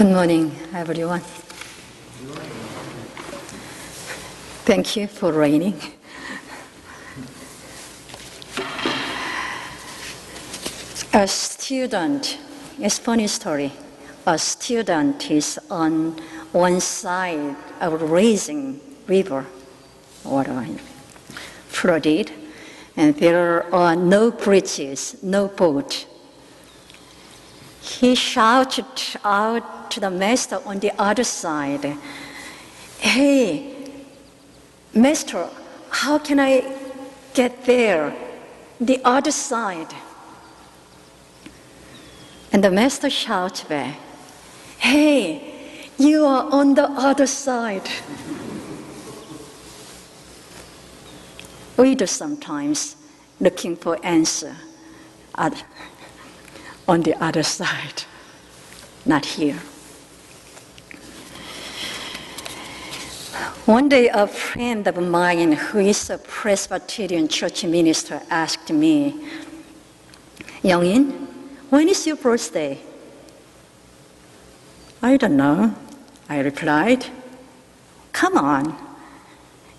Good morning, everyone. Thank you for raining. A student, it's a funny story. A student is on one side of a raging river, water flooded, and there are no bridges, no boat. He shouted out to the master on the other side, "Hey, master, how can I get there, the other side?" And the master shouts back, "Hey, you are on the other side." We do sometimes looking for answer on the other side, not here. One day, a friend of mine who is a Presbyterian church minister asked me, "Youngin, when is your birthday?" "I don't know," I replied. "Come on,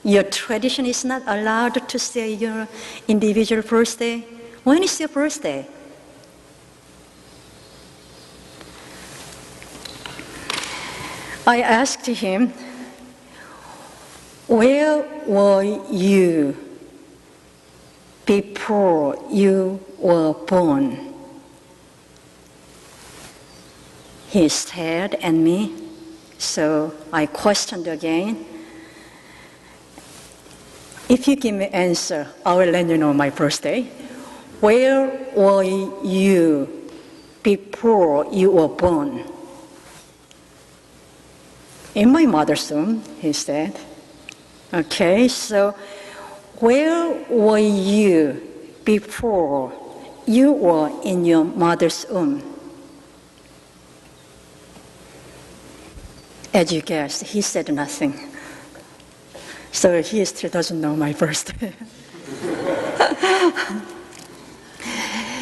your tradition is not allowed to say your individual birthday. When is your birthday?" I asked him, "Where were you before you were born?" He stared at me, so I questioned again. "If you give me an answer, I will let you know my birthday. Where were you before you were born?" "In my mother's womb," he said. "Okay, so where were you before you were in your mother's womb?" As you guessed, he said nothing. So he still doesn't know my birthday.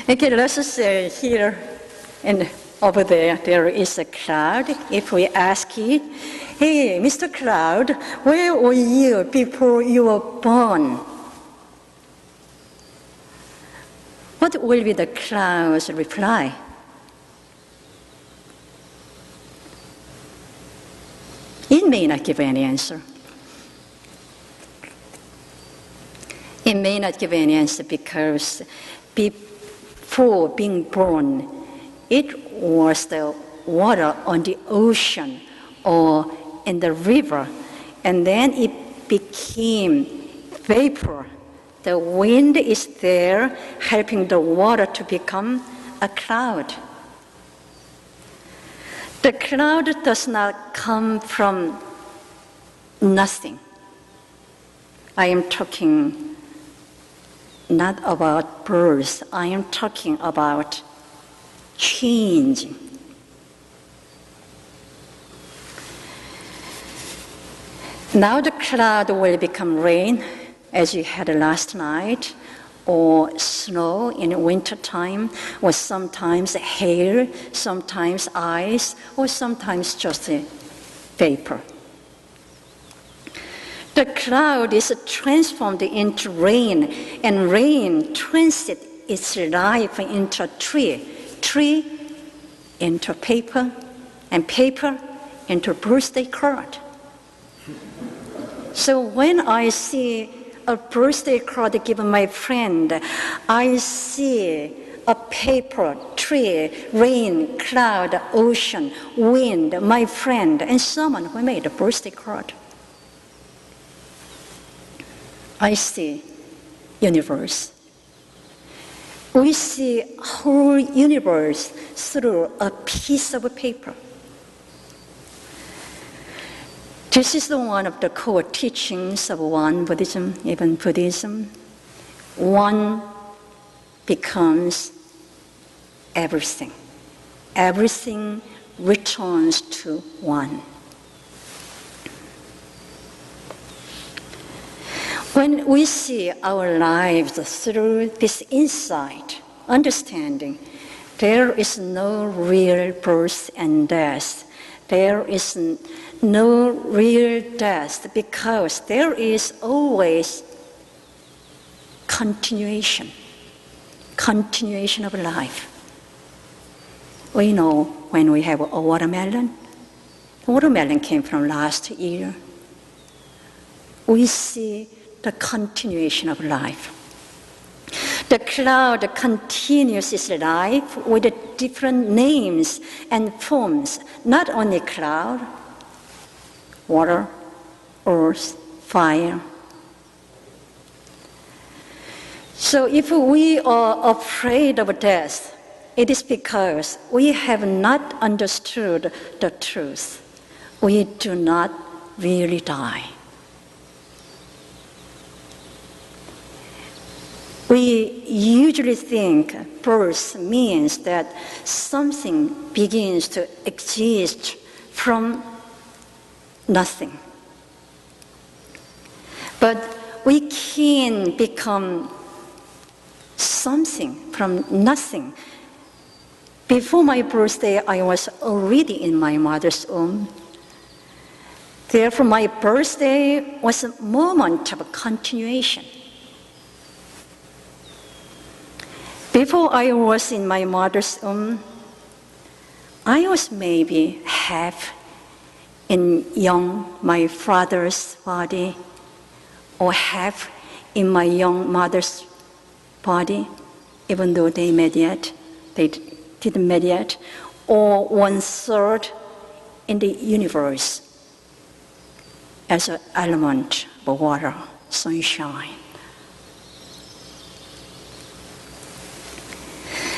Okay, let's say here and over there is a cloud. If we ask it, "Hey, Mr. Cloud, where were you before you were born?" What will be the cloud's reply? It may not give any answer. It may not give any answer because before being born, it was the water on the ocean or in the river, and then it became vapor. The wind is there helping the water to become a cloud. The cloud does not come from nothing. I am talking not about birth, I am talking about changing. Now the cloud will become rain, as you had last night, or snow in winter time, or sometimes hail, sometimes ice, or sometimes just vapor. The cloud is transformed into rain, and rain transits its life into a tree, tree into paper, and paper into a birthday card. So when I see a birthday card given my friend, I see a paper, tree, rain, cloud, ocean, wind, my friend, and someone who made a birthday card. I see universe. We see whole universe through a piece of paper. This is one of the core teachings of won-buddhism, even Buddhism. One becomes everything. Everything returns to one. When we see our lives through this insight, understanding, there is no real birth and death. there is no real death because there is always continuation of life. We know when we have a watermelon, the watermelon came from last year. We see the continuation of life. The cloud continues its life with different names and forms, not only cloud, water, earth, fire. So if we are afraid of death, it is because we have not understood the truth. We do not really die. We usually think birth means that something begins to exist from nothing. But we can become something from nothing. Before my birthday, I was already in my mother's womb. Therefore, my birthday was a moment of continuation. Before I was in my mother's womb, I was maybe half in my father's body, or half in my young mother's body, even though they didn't met yet, or 1/3 in the universe as an element of water, sunshine.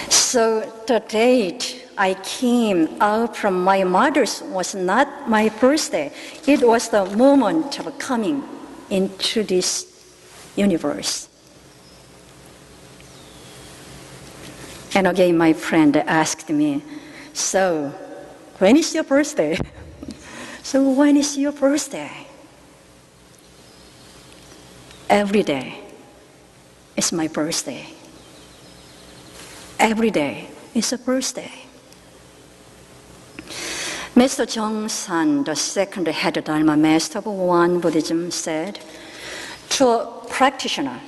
So the date I came out from my mother's was not my birthday. It was the moment of coming into this universe. And again, my friend asked me, so when is your birthday? So when is your birthday? Every day is my birthday. Every day is a birthday. Mr. Jung-san, the second head Dharma master of won-buddhism, said, to a practitioner,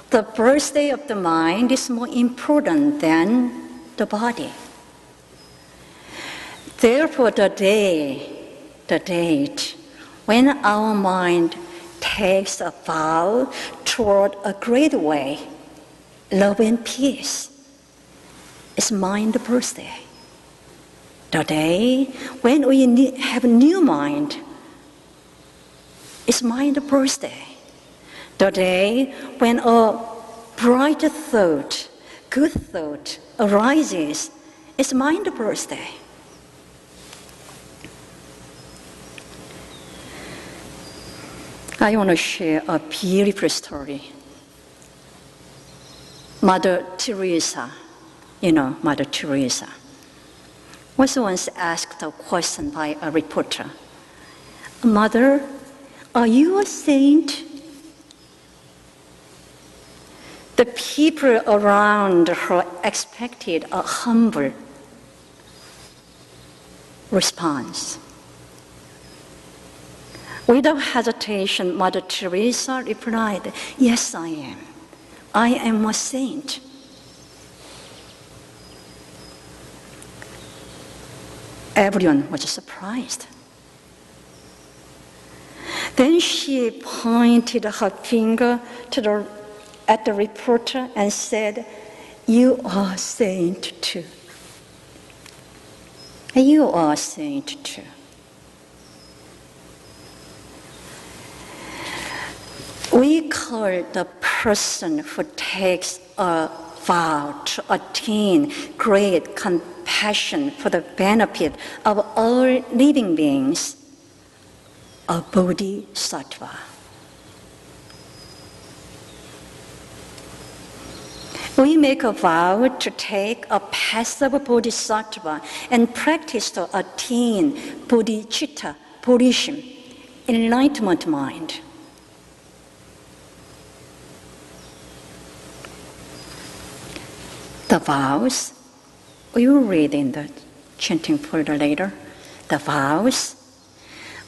the birthday of the mind is more important than the body. Therefore, the date when our mind takes a vow toward a great way, love and peace, is mind birthday. The day when we have a new mind is mind birthday. The day when a bright thought, good thought arises is mind birthday. I want to share a beautiful story. Mother Teresa, Mother Teresa, was once asked a question by a reporter. Mother, are you a saint? The people around her expected a humble response. Without hesitation, Mother Teresa replied, yes, I am. I am a saint. Everyone was surprised. Then she pointed her finger at the reporter and said, you are a saint too. You are a saint too. We call the person who takes a vow to attain great compassion for the benefit of all living beings a bodhisattva. We make a vow to take a path of bodhisattva and practice to attain bodhicitta, Buddhism, enlightenment mind. The vows, we will read in the chanting folder later. the vows.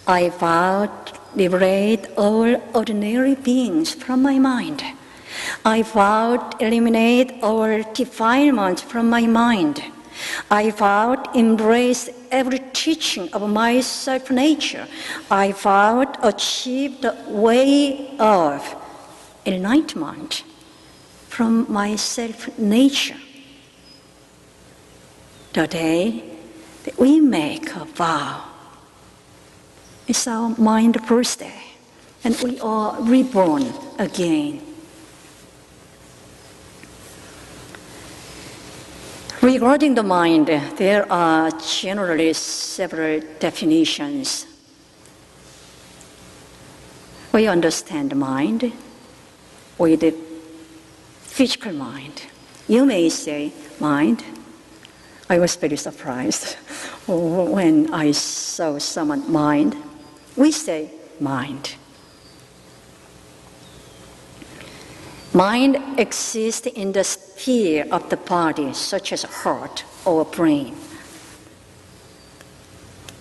I vow to liberate all ordinary beings from my mind. I vow to eliminate all defilements from my mind. I vow to embrace every teaching of my self-nature. I vow to achieve the way of enlightenment from my self-nature. The day that we make a vow, it's our mind birthday, and we are reborn again. Regarding the mind, there are generally several definitions. We understand the mind with the physical mind. You may say, mind. I was very surprised when I saw someone mind. We say, mind. Mind exists in the sphere of the body, such as heart or brain.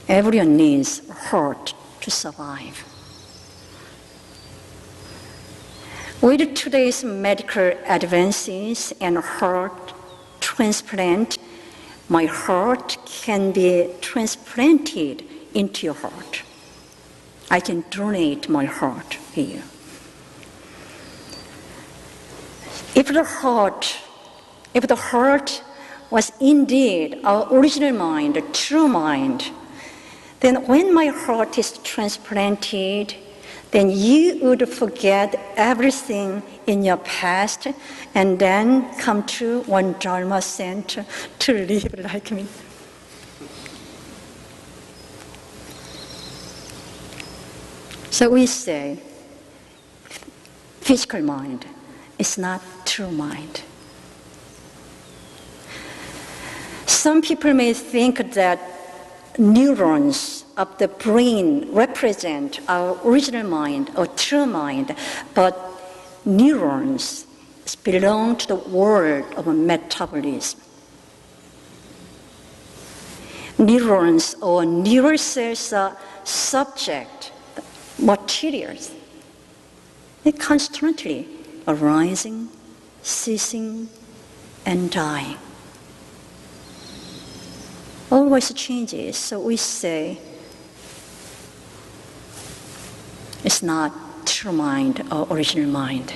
Everyone needs a heart to survive. With today's medical advances and heart transplant, my heart can be transplanted into your heart. I can donate my heart here. If the heart was indeed our original mind, the true mind, then when my heart is transplanted, then you would forget everything in your past and then come to Won Dharma Center to live like me. So we say, physical mind is not true mind. Some people may think that neurons of the brain represent our original mind or true mind, but neurons belong to the world of metabolism. Neurons or neural cells are subject materials. They're constantly arising, ceasing, and dying. Always changes, so we say it's not true mind or original mind.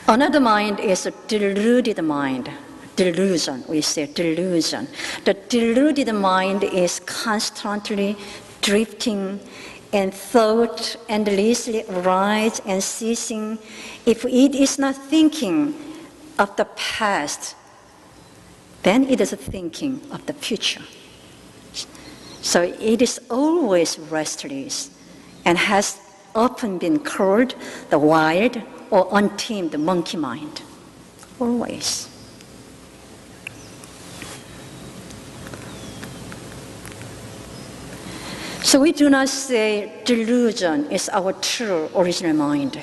Another mind is a deluded mind. Delusion, we say delusion. The deluded mind is constantly drifting, and thought endlessly arise and ceasing. If it is not thinking of the past, then it is thinking of the future. So it is always restless and has often been called the wild or untamed monkey mind. Always. So we do not say delusion is our true original mind.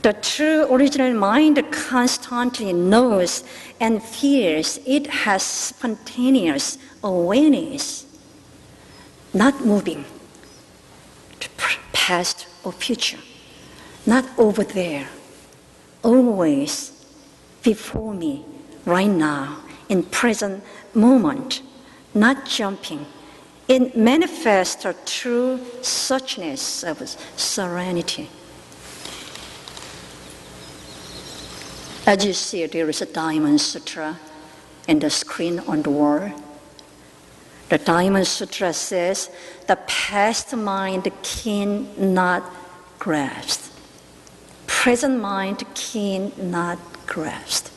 The true original mind constantly knows and feels. It has spontaneous awareness, not moving to past or future, not over there, always before me, right now, in present moment, not jumping. It manifests a true suchness of serenity. As you see, there is a Diamond Sutra in the screen on the wall. The Diamond Sutra says, the past mind cannot grasp. Present mind cannot grasp.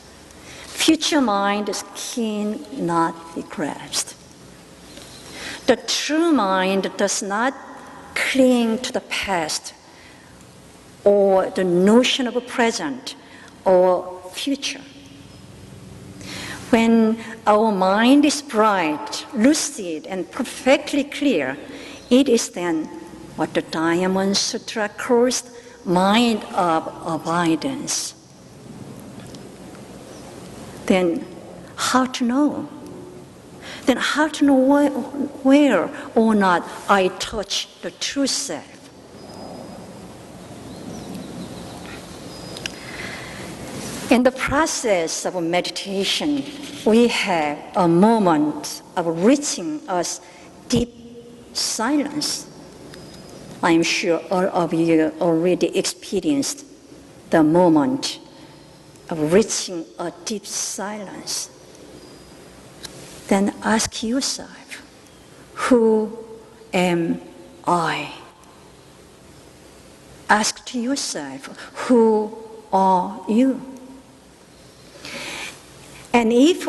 Future mind cannot be grasped. The true mind does not cling to the past or the notion of a present or future. When our mind is bright, lucid, and perfectly clear, it is then what the Diamond Sutra calls mind of abundance. Then how to know? then how to know where or not I touch the true self? In the process of meditation, we have a moment of reaching a deep silence. I'm sure all of you already experienced the moment of reaching a deep silence. Then ask yourself, who am I? Ask to yourself, who are you? And if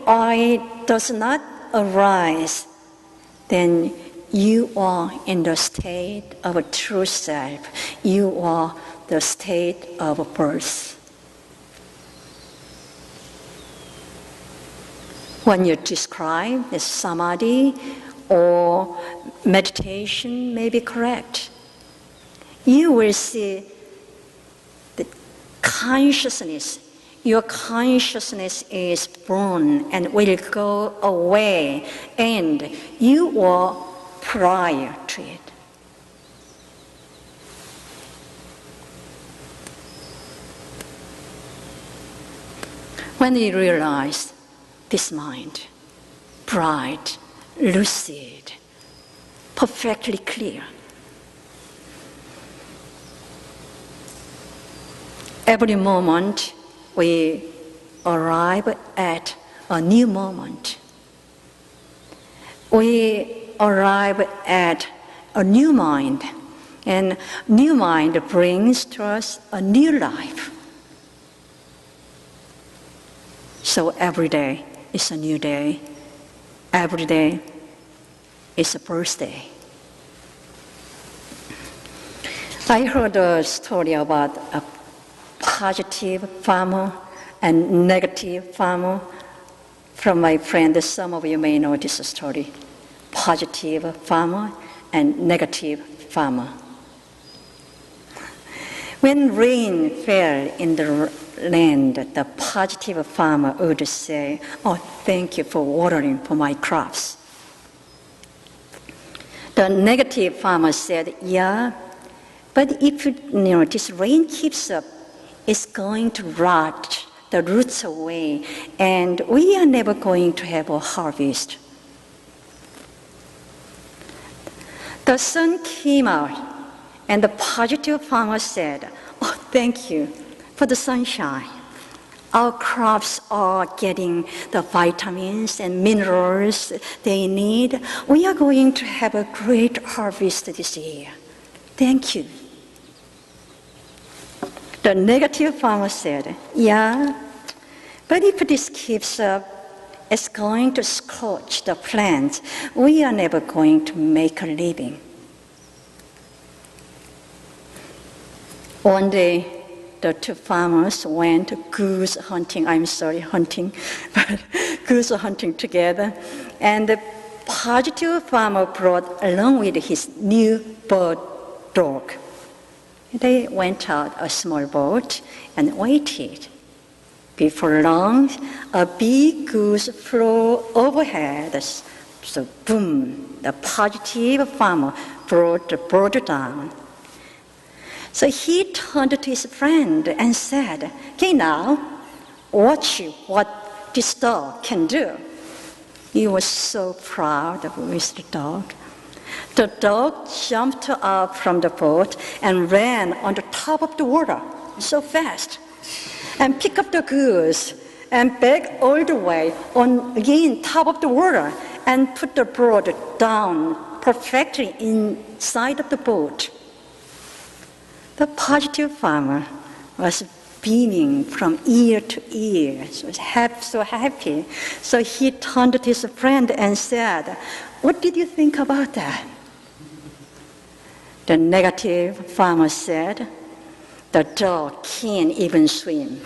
I does not arise, then you are in the state of a true self. You are the state of birth. When you describe the samadhi or meditation may be correct, you will see the consciousness. Your consciousness is born and will go away, and you are prior to it. When you realize this mind, bright, lucid, perfectly clear, every moment we arrive at a new moment. We arrive at a new mind, and new mind brings to us a new life. So every day is a new day. Every day is a birthday. I heard a story about a positive farmer and negative farmer from my friend. Some of you may know this story. Positive farmer and negative farmer. When rain fell in the land, the positive farmer would say, "Oh, thank you for watering for my crops." The negative farmer said, "Yeah, but if this rain keeps up, it's going to rot the roots away, and we are never going to have a harvest." The sun came out, and the positive farmer said, "Oh, thank you for the sunshine. Our crops are getting the vitamins and minerals they need. We are going to have a great harvest this year. Thank you." The negative farmer said, "Yeah, but if this keeps up, it's going to scorch the plants. We are never going to make a living." One day, the two farmers went goose hunting. Goose hunting together. And the positive farmer brought along with his new bird dog. They went out a small boat and waited. Before long, a big goose flew overhead. So boom, the positive farmer brought the bird down. So he turned to his friend and said, "Okay, now, watch what this dog can do." He was so proud of the dog. The dog jumped up from the boat and ran on the top of the water so fast, and picked up the goose and back all the way on again top of the water and put the bird down perfectly inside of the boat. The positive farmer was beaming from ear to ear, so happy. So he turned to his friend and said, "What did you think about that?" The negative farmer said, "The dog can't even swim."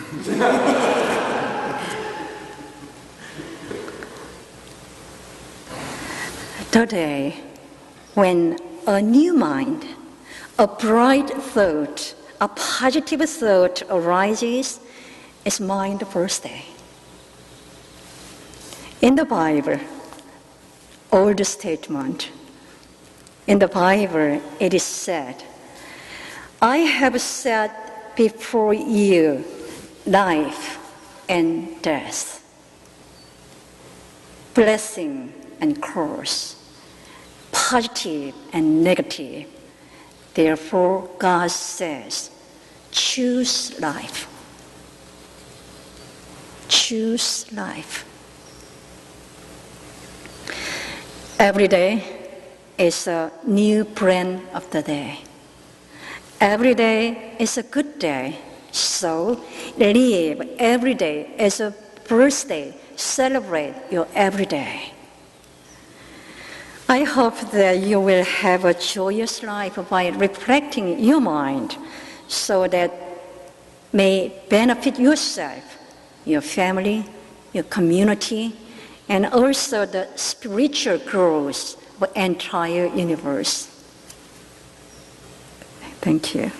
Today, when a new mind, a bright thought, a positive thought arises, it's mind birthday. In the Bible, Old Testament, in the Bible, it is said, I have set before you life and death, blessing and curse, positive and negative. Therefore, God says, choose life. Choose life. Every day is a new brand of the day. Every day is a good day. So live every day as a birthday. Celebrate your every day. I hope that you will have a joyous life by reflecting your mind so that may benefit yourself, your family, your community, and also the spiritual growth of the entire universe. Thank you.